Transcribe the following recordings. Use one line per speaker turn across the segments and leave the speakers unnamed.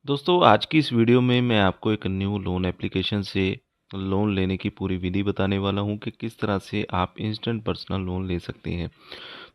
दोस्तों आज की इस वीडियो में मैं आपको एक न्यू लोन एप्लीकेशन से लोन लेने की पूरी विधि बताने वाला हूं कि किस तरह से आप इंस्टेंट पर्सनल लोन ले सकते हैं।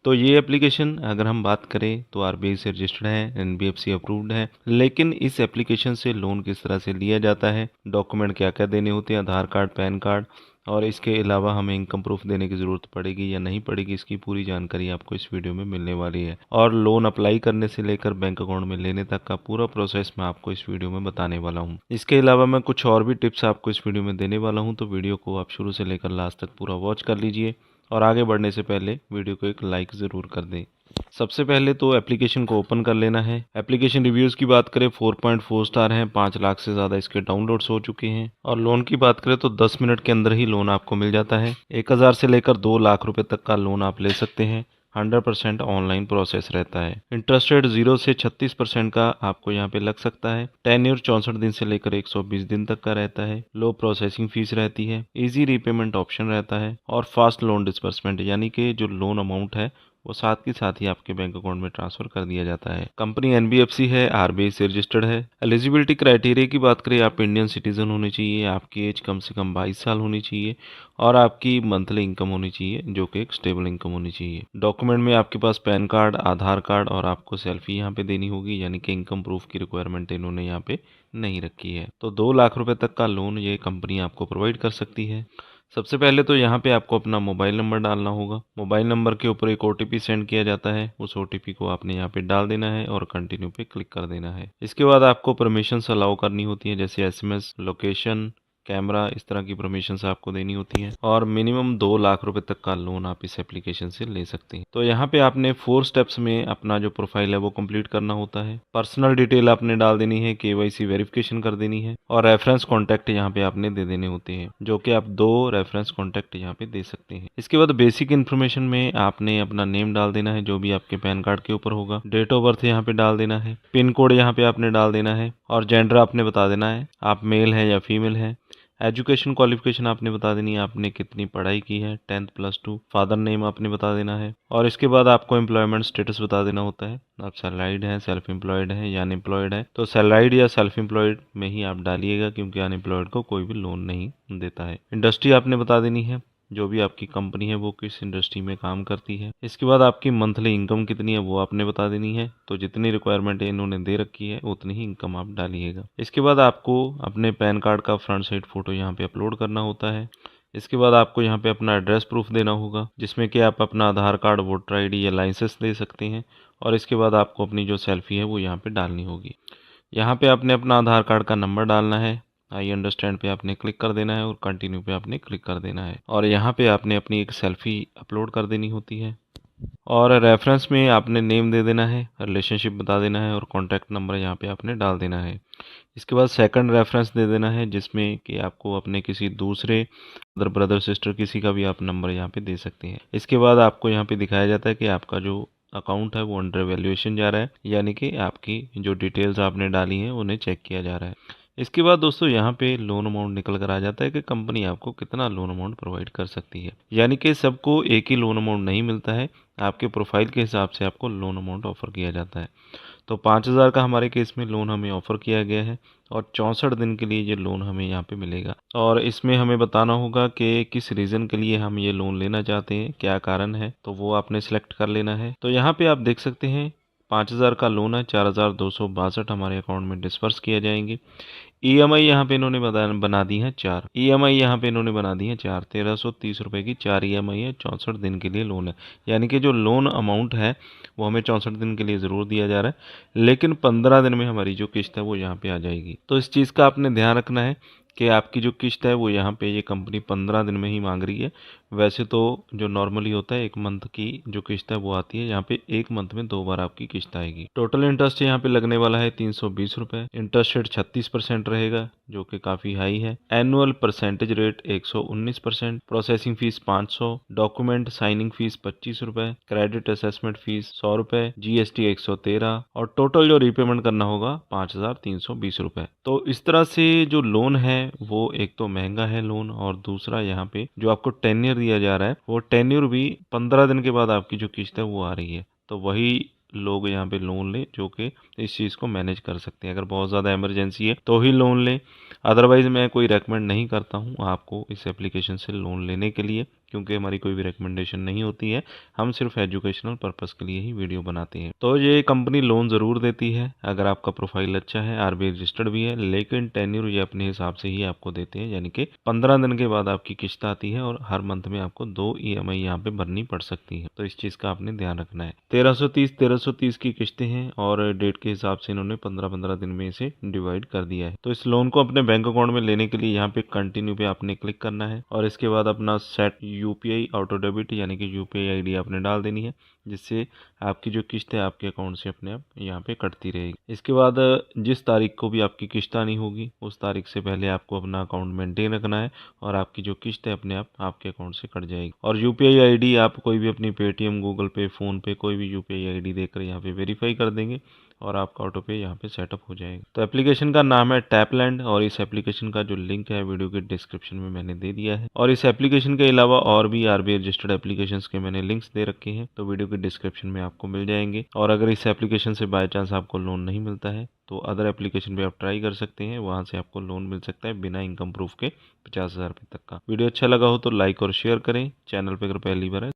तो ये एप्लीकेशन अगर हम बात करें तो आरबीआई से रजिस्टर्ड है, एनबीएफसी अप्रूव्ड है। लेकिन इस एप्लीकेशन से लोन किस तरह से लिया जाता है, डॉक्यूमेंट क्या क्या देने होते हैं, आधार कार्ड, पैन कार्ड, और इसके अलावा हमें इनकम प्रूफ देने की ज़रूरत पड़ेगी या नहीं पड़ेगी, इसकी पूरी जानकारी आपको इस वीडियो में मिलने वाली है। और लोन अप्लाई करने से लेकर बैंक अकाउंट में लेने तक का पूरा प्रोसेस मैं आपको इस वीडियो में बताने वाला हूँ। इसके अलावा मैं कुछ और भी टिप्स आपको इस वीडियो में देने वाला हूँ, तो वीडियो को आप शुरू से लेकर लास्ट तक पूरा वॉच कर लीजिए। और आगे बढ़ने से पहले वीडियो को एक लाइक ज़रूर कर दें। सबसे पहले तो एप्लीकेशन को ओपन कर लेना है। एप्लीकेशन रिव्यूज़ की बात करें 4.4 स्टार हैं, 5 लाख से ज़्यादा इसके डाउनलोड्स हो चुके हैं। और लोन की बात करें तो 10 मिनट के अंदर ही लोन आपको मिल जाता है। 1000 से लेकर 2 लाख रुपए तक का लोन आप ले सकते हैं। 100% ऑनलाइन प्रोसेस रहता है। इंटरेस्ट रेट 0 से 36% का आपको यहाँ पे लग सकता है। टेन्योर 64 दिन से लेकर 120 दिन तक का रहता है। लो प्रोसेसिंग फीस रहती है। इजी रीपेमेंट ऑप्शन रहता है और फास्ट लोन डिस्बर्समेंट, यानी कि जो लोन अमाउंट है वो साथ के साथ ही आपके बैंक अकाउंट में ट्रांसफर कर दिया जाता है। कंपनी एनबीएफसी है, आरबीआई से रजिस्टर्ड है। एलिजिबिलिटी क्राइटेरिया की बात करें, आप इंडियन सिटीजन होने चाहिए, आपकी एज कम से कम 22 साल होनी चाहिए और आपकी मंथली इनकम होनी चाहिए जो कि एक स्टेबल इनकम होनी चाहिए। डॉक्यूमेंट में आपके पास पैन कार्ड, आधार कार्ड और आपको सेल्फी यहाँ पे देनी होगी, यानी कि इनकम प्रूफ की रिक्वायरमेंट इन्होंने यहाँ पे नहीं रखी है। तो 2 लाख रुपए तक का लोन ये कंपनी आपको प्रोवाइड कर सकती है। सबसे पहले तो यहाँ पे आपको अपना मोबाइल नंबर डालना होगा। मोबाइल नंबर के ऊपर एक ओटीपी सेंड किया जाता है, उस ओटीपी को आपने यहाँ पे डाल देना है और कंटिन्यू पे क्लिक कर देना है। इसके बाद आपको परमिशंस अलाउ करनी होती है, जैसे एसएमएस, लोकेशन, कैमरा, इस तरह की परमिशंस आपको देनी होती हैं। और मिनिमम 2 लाख रुपए तक का लोन आप इस एप्लीकेशन से ले सकते हैं। तो यहाँ पे आपने 4 स्टेप्स में अपना जो प्रोफाइल है वो कंप्लीट करना होता है। पर्सनल डिटेल आपने डाल देनी है, केवाईसी वेरिफिकेशन कर देनी है और रेफरेंस कॉन्टैक्ट यहाँ पे आपने दे देने होते हैं, जो कि आप 2 रेफरेंस कॉन्टैक्ट यहाँ पे दे सकते हैं। इसके बाद बेसिक इन्फॉर्मेशन में आपने अपना नेम डाल देना है, जो भी आपके पैन कार्ड के ऊपर होगा। डेट ऑफ बर्थ यहाँ पे डाल देना है। पिन कोड यहाँ पे आपने डाल देना है और जेंडर आपने बता देना है, आप मेल है या फीमेल है। एजुकेशन क्वालिफिकेशन आपने बता देनी है, आपने कितनी पढ़ाई की है, 10th +2। फादर नेम आपने बता देना है और इसके बाद आपको एम्प्लॉयमेंट स्टेटस बता देना होता है, आप सैलराइड हैं, सेल्फ एम्प्लॉयड हैं या अनएम्प्लॉयड है। तो सैलराइड या सेल्फ एम्प्लॉयड में ही आप डालिएगा, क्योंकि अनएम्प्लॉयड को कोई भी लोन नहीं देता है। इंडस्ट्री आपने बता देनी है, जो भी आपकी कंपनी है वो किस इंडस्ट्री में काम करती है। इसके बाद आपकी मंथली इनकम कितनी है वो आपने बता देनी है। तो जितनी रिक्वायरमेंट इन्होंने दे रखी है उतनी ही इनकम आप डालिएगा। इसके बाद आपको अपने पैन कार्ड का फ्रंट साइड फोटो यहाँ पे अपलोड करना होता है। इसके बाद आपको यहाँ पे अपना एड्रेस प्रूफ देना होगा, जिसमें कि आप अपना आधार कार्ड, वोटर आईडी या लाइसेंस दे सकते हैं। और इसके बाद आपको अपनी जो सेल्फी है वो यहाँ पे डालनी होगी। यहाँ पे आपने अपना आधार कार्ड का नंबर डालना है। आई अंडरस्टैंड पे आपने क्लिक कर देना है और कंटिन्यू पे आपने क्लिक कर देना है और यहाँ पे आपने अपनी एक सेल्फी अपलोड कर देनी होती है। और रेफरेंस में आपने नेम दे देना है, रिलेशनशिप बता देना है और कॉन्टैक्ट नंबर यहाँ पे आपने डाल देना है। इसके बाद सेकंड रेफरेंस दे देना है, जिसमें कि आपको अपने किसी दूसरे ब्रदर सिस्टर किसी का भी आप नंबर यहाँ पे दे सकते हैं। इसके बाद आपको यहाँ पे दिखाया जाता है कि आपका जो अकाउंट है वो अंडर वैल्यूएशन जा रहा है, यानी कि आपकी जो डिटेल्स आपने डाली हैं उन्हें चेक किया जा रहा है। इसके बाद दोस्तों यहाँ पे लोन अमाउंट निकल कर आ जाता है कि कंपनी आपको कितना लोन अमाउंट प्रोवाइड कर सकती है, यानी कि सबको एक ही लोन अमाउंट नहीं मिलता है, आपके प्रोफाइल के हिसाब से आपको लोन अमाउंट ऑफर किया जाता है। तो 5000 का हमारे केस में लोन हमें ऑफ़र किया गया है और 64 दिन के लिए ये लोन हमें यहाँ पे मिलेगा। और इसमें हमें बताना होगा कि किस रीज़न के लिए हम ये लोन लेना चाहते हैं, क्या कारण है, तो वो आपने सेलेक्ट कर लेना है। तो यहाँ पे आप देख सकते हैं 5000 का लोन है, 4262 हमारे अकाउंट में डिस्पर्स किए जाएंगे। ईएमआई यहाँ पे इन्होंने बना दी है 4 ईएमआई, यहाँ पे इन्होंने बना दी है 4, 1330 रुपये की 4 ईएमआई है। 64 दिन के लिए लोन है, यानी कि जो लोन अमाउंट है वो हमें 64 दिन के लिए ज़रूर दिया जा रहा है, लेकिन 15 दिन में हमारी जो किस्त है वो यहाँ पे आ जाएगी। तो इस चीज़ का आपने ध्यान रखना है कि आपकी जो किस्त है वो यहाँ पे ये कंपनी 15 दिन में ही मांग रही है। वैसे तो जो नॉर्मली होता है 1 मंथ की जो किस्त है वो आती है, यहाँ पे 1 मंथ में 2 बार आपकी किस्त आएगी। टोटल इंटरेस्ट यहाँ पे लगने वाला है 320 रुपये। इंटरेस्ट रेट 36% रहेगा, जो कि काफ़ी हाई है। Annual percentage rate 119%। Processing fees 500, document signing fees 25 रुपये, क्रेडिट असेसमेंट फीस 100 रुपये, जीएसटी 113 और टोटल जो रीपेमेंट करना होगा 5320 रुपये। तो इस तरह से जो लोन है वो एक तो महंगा है लोन, और दूसरा यहाँ पे जो आपको टेन्योर दिया जा रहा है वो टेन्योर भी 15 दिन के बाद आपकी जो किस्त है वो आ रही है। तो वही लोग यहाँ पे लोन लें जो कि इस चीज़ को मैनेज कर सकते हैं। अगर बहुत ज़्यादा इमरजेंसी है तो ही लोन लें, अदरवाइज़ मैं कोई रेकमेंड नहीं करता हूँ आपको इस एप्लीकेशन से लोन लेने के लिए, क्योंकि हमारी कोई भी रिकमेंडेशन नहीं होती है। हम सिर्फ एजुकेशनल पर्पस के लिए ही वीडियो बनाते हैं। तो ये कंपनी लोन ज़रूर देती है अगर आपका प्रोफाइल अच्छा है, आरबीआई रजिस्टर्ड भी है, लेकिन टेन्यूर ये अपने हिसाब से ही आपको देते हैं, यानी कि 15 दिन के बाद आपकी किस्त आती है और हर मंथ में आपको 2 ईएमआई यहाँ पे भरनी पड़ सकती है। तो इस चीज़ का आपने ध्यान रखना है। 1330 की किस्तें हैं और डेट के हिसाब से इन्होंने 15-15 दिन में इसे डिवाइड कर दिया है। तो इस लोन को अपने बैंक अकाउंट में लेने के लिए यहाँ पे कंटिन्यू पे आपने क्लिक करना है और इसके बाद अपना सेट यूपीआई ऑटो डेबिट यानी कि यूपीआई आईडी आपने डाल देनी है, जिससे आपकी जो किस्त है आपके अकाउंट से अपने आप यहाँ पे कटती रहेगी। इसके बाद जिस तारीख को भी आपकी किस्त आनी होगी उस तारीख से पहले आपको अपना अकाउंट मेंटेन रखना है और आपकी जो किस्त है अपने आप आपके अकाउंट से कट जाएगी। और यूपीआई आईडी आप कोई भी अपनी पेटीएम, गूगल पे, फ़ोन पे कोई भी यूपीआई आईडी देकर यहाँ पे वेरीफाई कर देंगे और आपका ऑटो पे यहाँ पे सेटअप हो जाएगा। तो एप्लीकेशन का नाम है टैपलैंड और इस एप्लीकेशन का जो लिंक है वीडियो के डिस्क्रिप्शन में मैंने दे दिया है। और इस एप्लीकेशन के अलावा और भी आरबीआई रजिस्टर्ड एप्लीकेशंस के मैंने लिंक्स दे रखे हैं, तो वीडियो के डिस्क्रिप्शन में आपको मिल जाएंगे। और अगर इस एप्लीकेशन से बाय चांस आपको लोन नहीं मिलता है तो अदर एप्लीकेशन पे आप ट्राई कर सकते हैं, वहाँ से आपको लोन मिल सकता है बिना इनकम प्रूफ के 50,000 रुपये तक का। वीडियो अच्छा लगा हो तो लाइक और शेयर करें। चैनल पर अगर पहली बार है